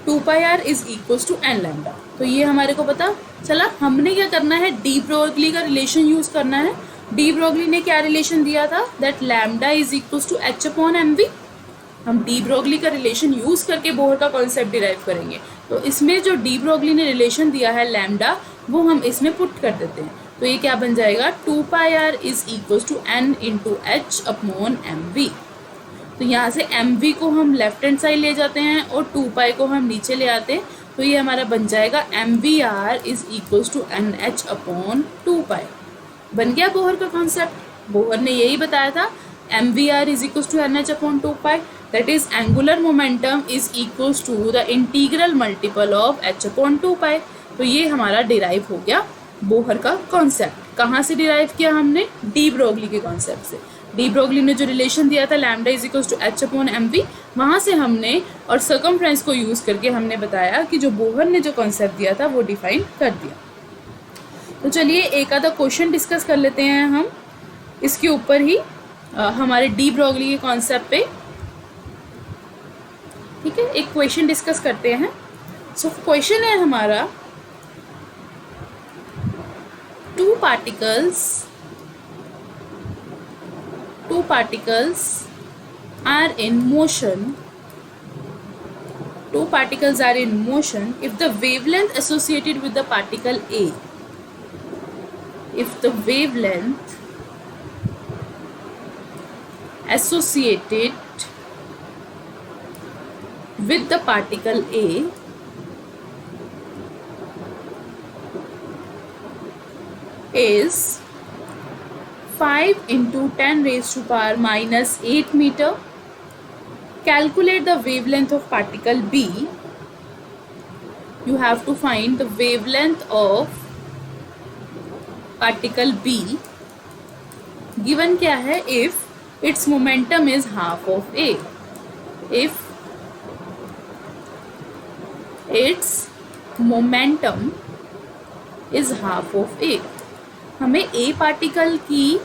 2πr is equals to n lambda. तो ये हमारे को पता चला। हमने क्या करना है, डी ब्रोगली का रिलेशन यूज करना है। डी ब्रोगली ने क्या रिलेशन दिया था, that lambda is equals to h upon mv। हम डी ब्रोगली का रिलेशन यूज करके बोहर का कॉन्सेप्ट डिराइव करेंगे। तो इसमें जो डी ब्रोगली ने रिलेशन दिया है लैम्डा, वो हम इसमें पुट कर देते हैं। तो ये क्या बन जाएगा, 2πr is equals to n into h upon mv। तो यहाँ से mv को हम लेफ्ट हैंड साइड ले जाते हैं और 2π को हम नीचे ले आते हैं, तो ये हमारा बन जाएगा mvr is equals to nh upon 2π। बन गया बोहर का कॉन्सेप्ट। बोहर ने यही बताया था mvr is equals to nh upon 2π, that is angular momentum is equals to the integral multiple of h upon 2π। तो ये हमारा डिराइव हो गया बोहर का कॉन्सेप्ट। कहाँ से डिराइव किया हमने, डी ब्रोगली के कॉन्सेप्ट से। डी ब्रोगली ने जो रिलेशन दिया था lambda is equals to h upon mv, वहाँ से हमने और सर्कमफ्रेंस को यूज़ करके हमने बताया कि जो बोहर ने जो कॉन्सेप्ट दिया था वो डिफाइन कर दिया। तो चलिए एक आधा क्वेश्चन डिस्कस कर लेते हैं हम इसके ऊपर ही, हमारे डी ब्रोगली के कॉन्सेप्ट पे। ठीक है, एक क्वेश्चन डिस्कस करते हैं। सो क्वेश्चन है हमारा, two particles are in motion. Two particles are in motion if the wavelength associated with the particle A, if the wavelength associated with the particle A is 5 into 10 raised to power minus 8 meter. Calculate the wavelength of particle B. You have to find the wavelength of particle B. Given क्या है, if its momentum is half of A. If its momentum is half of A. हमें A पार्टिकल की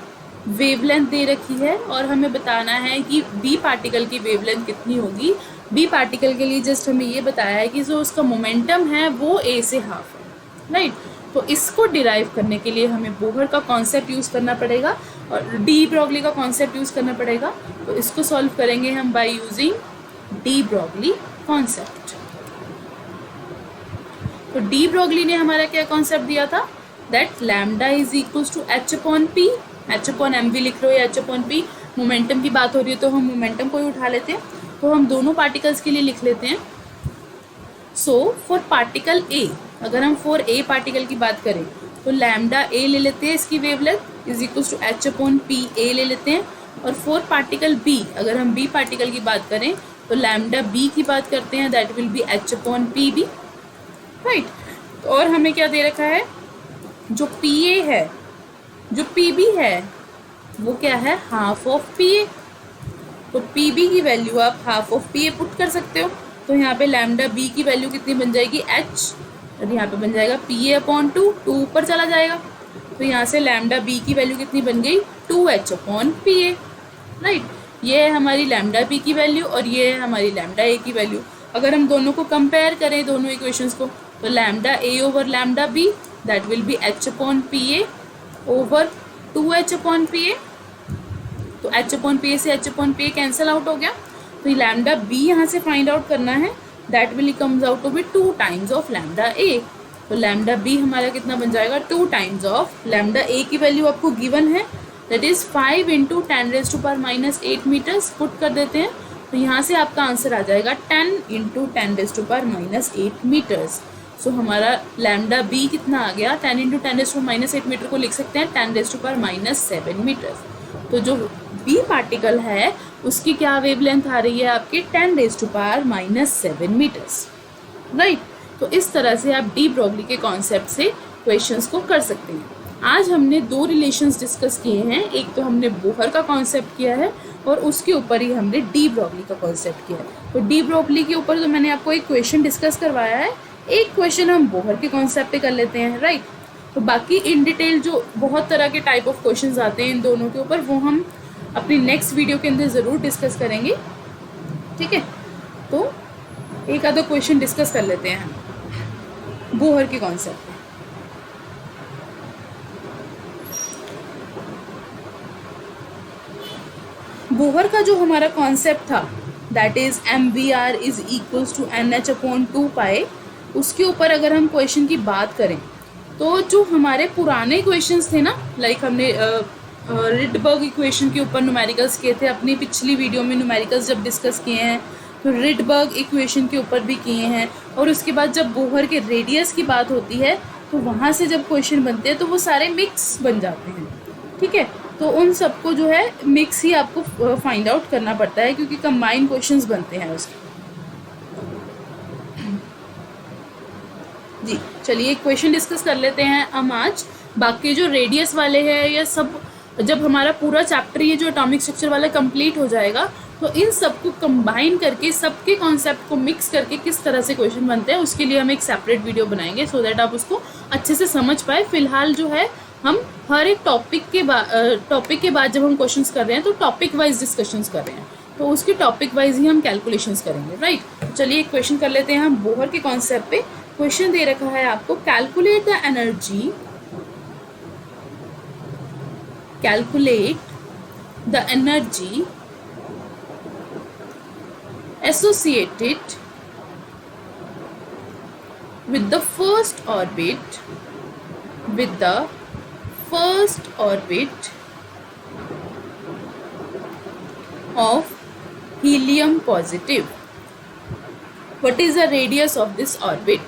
वेवलेंथ दे रखी है और हमें बताना है कि B पार्टिकल की वेवलेंथ कितनी होगी। B पार्टिकल के लिए जस्ट हमें ये बताया है कि जो उसका मोमेंटम है वो A से हाफ है, राइट। तो इसको डिराइव करने के लिए हमें बोहर का कॉन्सेप्ट यूज़ करना पड़ेगा और डी ब्रोगली का कॉन्सेप्ट यूज़ करना पड़ेगा। तो इसको सॉल्व करेंगे हम by using de Broglie concept. तो डी ब्रोगली ने हमारा क्या कॉन्सेप्ट दिया था, that lambda is equals to h upon p, h upon mv लिख लो या h अपॉन p। मोमेंटम की बात हो रही है तो हम मोमेंटम को ही उठा लेते हैं, तो हम दोनों पार्टिकल्स के लिए लिख लेते हैं। सो फॉर पार्टिकल A, अगर हम फॉर A पार्टिकल की बात करें तो लैम्डा A ले लेते हैं, इसकी wavelength is equals to h upon p A ले लेते हैं। और फॉर पार्टिकल B, अगर हम B पार्टिकल की बात करें तो लैम्डा B की बात करते हैं, that will B h upon p B, right. और हमें क्या दे रखा है, जो PA है, जो PB है, वो क्या है, हाफ ऑफ PA। तो PB की वैल्यू आप हाफ ऑफ PA पुट कर सकते हो। तो यहाँ पे लैम्डा B की वैल्यू कितनी बन जाएगी, H, और यहाँ पे बन जाएगा PA/2, 2 ऊपर चला जाएगा। तो यहाँ से लैम्डा B की वैल्यू कितनी बन गई, 2H/PA। राइट, ये है हमारी लैम्डा B की वैल्यू और ये है हमारी लैम्डा A की वैल्यू। अगर हम दोनों को कंपेयर करें, दोनों इक्वेशंस को, तो lambda A over lambda B that will B H/PA over 2H/PA। तो H/PA से H/PA कैंसिल आउट हो गया। तो लैम्डा B यहाँ से फाइंड आउट करना है, that will comes out to be 2 times of lambda A। तो लैम्डा B हमारा कितना बन जाएगा, 2 टाइम्स ऑफ लैम्डा A की वैल्यू आपको गिवन है, दैट इज 5 × 10⁻⁻8 मीटर्स। पुट कर देते हैं, तो यहाँ से आपका आंसर आ जाएगा 10 × 10⁻8 मीटर्स। सो हमारा लैम्डा B कितना आ गया, 10 × 10⁻8 मीटर को लिख सकते हैं 10⁻7 मीटर्स। तो जो B पार्टिकल है उसकी क्या वेवलेंथ आ रही है आपकी, 10⁻7 मीटर्स। राइट, तो इस तरह से आप डी ब्रॉगली के कॉन्सेप्ट से क्वेश्चंस को कर सकते हैं। आज हमने 2 रिलेशंस डिस्कस किए हैं, एक तो हमने बोहर का कॉन्सेप्ट किया है और उसके ऊपर ही हमने डी ब्रॉगली का कॉन्सेप्ट किया है। तो डी ब्रॉगली के ऊपर तो मैंने आपको एक क्वेश्चन डिस्कस करवाया है, एक क्वेश्चन हम बोहर के कॉन्सेप्ट पे कर लेते हैं। राइट, तो बाकी इन डिटेल जो बहुत तरह के टाइप ऑफ क्वेश्चंस आते हैं इन दोनों के ऊपर, वो हम अपनी नेक्स्ट वीडियो के अंदर ज़रूर डिस्कस करेंगे। ठीक है, तो एक आधा क्वेश्चन डिस्कस कर लेते हैं हम बोहर के कॉन्सेप्ट पे। बोहर का जो हमारा कॉन्सेप्ट था, that is MVR is equals to NH/2π, उसके ऊपर अगर हम क्वेश्चन की बात करें तो जो हमारे पुराने क्वेश्चंस थे ना, लाइक हमने रिडबर्ग इक्वेशन के ऊपर न्यूमेरिकल्स किए थे, अपनी पिछली वीडियो में न्यूमेरिकल्स जब डिस्कस किए हैं तो रिडबर्ग इक्वेशन के ऊपर भी किए हैं। और उसके बाद जब बोहर के रेडियस की बात होती है तो वहाँ से जब क्वेश्चन बनते हैं तो वो सारे मिक्स बन जाते हैं। ठीक है, तो उन सबको जो है मिक्स ही आपको फाइंड आउट करना पड़ता है, क्योंकि कंबाइंड क्वेश्चंस बनते हैं उसके। जी चलिए क्वेश्चन डिस्कस कर लेते हैं हम आज। बाकी जो रेडियस वाले हैं ये सब, जब हमारा पूरा चैप्टर ये जो एटॉमिक स्ट्रक्चर वाला कंप्लीट हो जाएगा तो इन सबको कंबाइन करके, सबके कॉन्सेप्ट को मिक्स करके किस तरह से क्वेश्चन बनते हैं उसके लिए हम एक सेपरेट वीडियो बनाएंगे, सो दैट आप उसको अच्छे से समझ पाए। फिलहाल जो है हम हर एक टॉपिक के बाद जब हम क्वेश्चंस कर रहे हैं तो टॉपिक वाइज डिस्कशंस कर रहे हैं, तो उसके टॉपिक वाइज ही हम कैलकुलेशंस करेंगे। राइट, चलिए एक क्वेश्चन कर लेते हैं हम बोहर के कॉन्सेप्ट पे। क्वेश्चन दे रखा है आपको, calculate the energy associated with the first orbit of helium positive. What is the radius of this orbit?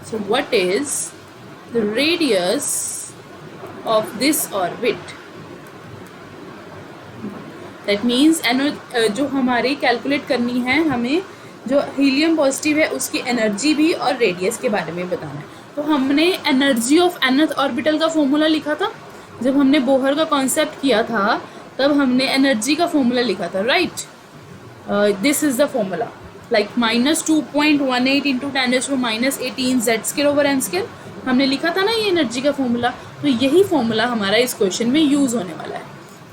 So what is the radius of this orbit? That means जो हमारी कैलकुलेट करनी है, हमें जो हीलियम पॉजिटिव है उसकी एनर्जी भी और रेडियस के बारे में बताना है। तो हमने एनर्जी ऑफ nth ऑर्बिटल का फॉर्मूला लिखा था जब हमने बोहर का कॉन्सेप्ट किया था, तब हमने एनर्जी का फॉर्मूला लिखा था। Right, this is the formula, like -2.18 × 10⁻18 Z²/n²। हमने लिखा था ना ये एनर्जी का फॉर्मूला, तो यही फॉर्मूला हमारा इस क्वेश्चन में यूज़ होने वाला है।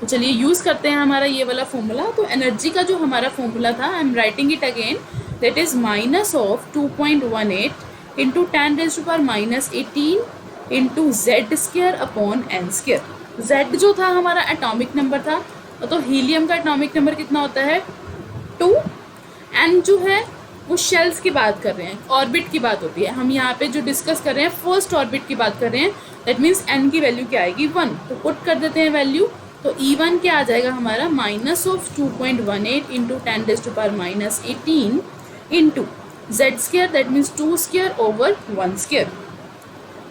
तो चलिए यूज़ करते हैं हमारा ये वाला फॉर्मूला। तो एनर्जी का जो हमारा फॉर्मूला था, I am writing it again, that is -2.18 × 10⁻18 × Z²/n²। Z जो था हमारा एटॉमिक नंबर था, तो हीलियम का एटॉमिक नंबर कितना होता है, 2। एन जो है वो शेल्स की बात कर रहे हैं, ऑर्बिट की बात होती है। हम यहाँ पे जो डिस्कस कर रहे हैं फर्स्ट ऑर्बिट की बात कर रहे हैं, दैट मीन्स एन की वैल्यू क्या आएगी, 1। तो पुट कर देते हैं वैल्यू, तो E1 क्या आ जाएगा हमारा, -2.18 × 10⁻18 × Z², दैट मीन्स 2²/1²।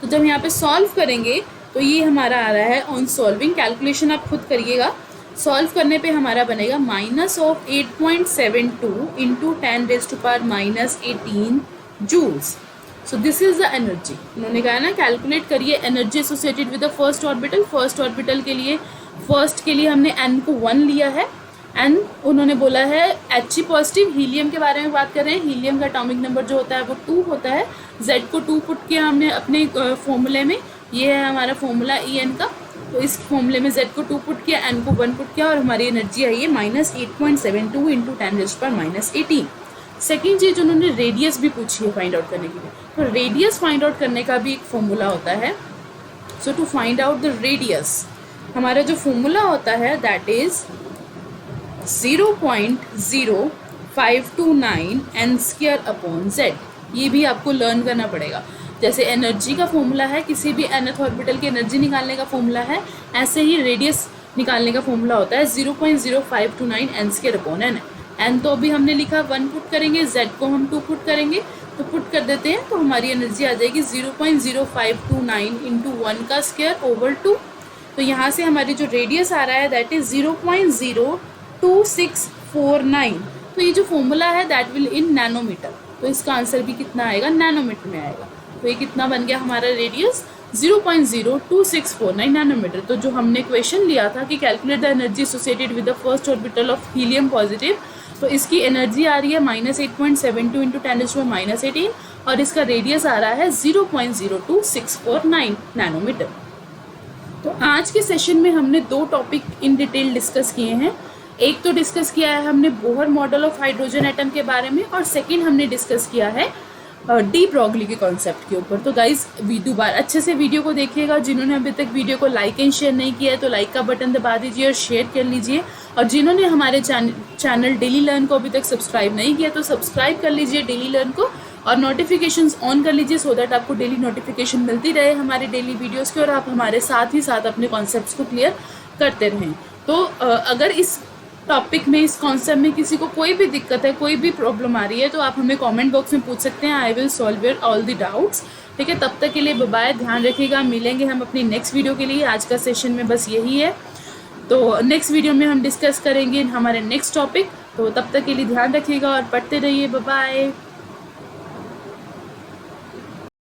तो जब यहाँ पे सॉल्व करेंगे तो ये हमारा आ रहा है ऑन सॉल्विंग। कैलकुलेशन आप खुद करिएगा, सॉल्व करने पे हमारा बनेगा -8.72 × 10⁻18 joules. So this is the energy. उन्होंने कहा ना कैलकुलेट करिए energy associated with the first orbital. First orbital के लिए हमने n को 1 लिया है। एंड उन्होंने बोला है He पॉजिटिव, हीलियम के बारे में बात कर रहे हैं। हीलियम का एटॉमिक नंबर जो होता है वो 2 होता है। Z को 2 पुट किया हमने अपने फॉर्मूले में, ये है हमारा फॉर्मूला En का। तो इस फॉर्मूले में Z को 2 पुट किया, N को 1 पुट किया और हमारी एनर्जी आई है -8.72 इंटू 10⁻18। सेकेंड चीज उन्होंने रेडियस भी पूछी है फाइंड आउट करने के लिए। तो रेडियस फाइंड आउट करने का भी एक फॉर्मूला होता है। So to find out the radius, हमारा जो फॉर्मूला होता है दैट इज 0.0529 n²/z। ये भी आपको लर्न करना पड़ेगा। जैसे एनर्जी का फॉर्मूला है, किसी भी nth ऑर्बिटल की एनर्जी निकालने का फॉर्मूला है, ऐसे ही रेडियस निकालने का फॉर्मूला होता है 0.0529 n²/n। n तो अभी हमने लिखा 1 पुट करेंगे, z को हम 2 पुट करेंगे, तो पुट कर देते हैं तो हमारी एनर्जी आ जाएगी 0.0529 इंटू 1 का स्क्वायर ओवर 2। तो यहाँ से हमारी जो रेडियस आ रहा है दैट इज 0.02649। तो ये जो फॉर्मूला है दैट विल इन नैनोमीटर। तो इसका आंसर भी कितना आएगा, नैनोमीटर में आएगा। तो ये कितना बन गया हमारा रेडियस 0.02649 नैनोमीटर। तो जो हमने क्वेश्चन लिया था कि calculate the energy associated with the first orbital of helium positive, तो इसकी एनर्जी आ रही है -8.72 इंटू 10⁻18 और इसका रेडियस आ रहा है 0.02649 नैनोमीटर। तो आज के सेशन में हमने 2 टॉपिक इन डिटेल डिस्कस किए हैं। एक तो डिस्कस किया है हमने Bohr model of hydrogen atom के बारे में और सेकंड हमने डिस्कस किया है डी ब्रॉगली के कॉन्सेप्ट के ऊपर। तो गाइज दोबारा अच्छे से वीडियो को देखिएगा। जिन्होंने अभी तक वीडियो को लाइक एंड शेयर नहीं किया है तो लाइक का बटन दबा दीजिए और शेयर कर लीजिए। और जिन्होंने हमारे चैनल डेली लर्न को अभी तक सब्सक्राइब नहीं किया तो सब्सक्राइब कर लीजिए डेली लर्न को और नोटिफिकेशंस ऑन कर लीजिए सो दैट आपको डेली नोटिफिकेशन मिलती रहे हमारे डेली वीडियोज़ की और आप हमारे साथ ही साथ अपने कॉन्सेप्ट्स को क्लियर करते रहें। तो अगर इस टॉपिक में, इस कॉन्सेप्ट में किसी को कोई भी दिक्कत है, कोई भी प्रॉब्लम आ रही है तो आप हमें कमेंट बॉक्स में पूछ सकते हैं। I will solve your all the doubts. ठीक है, तब तक के लिए बाय बाय, ध्यान रखिएगा। मिलेंगे हम अपनी नेक्स्ट वीडियो के लिए। आज का सेशन में बस यही है। तो नेक्स्ट वीडियो में हम डिस्कस करेंगे हमारे नेक्स्ट टॉपिक। तो तब तक के लिए ध्यान रखिएगा और पढ़ते रहिए। Bye bye.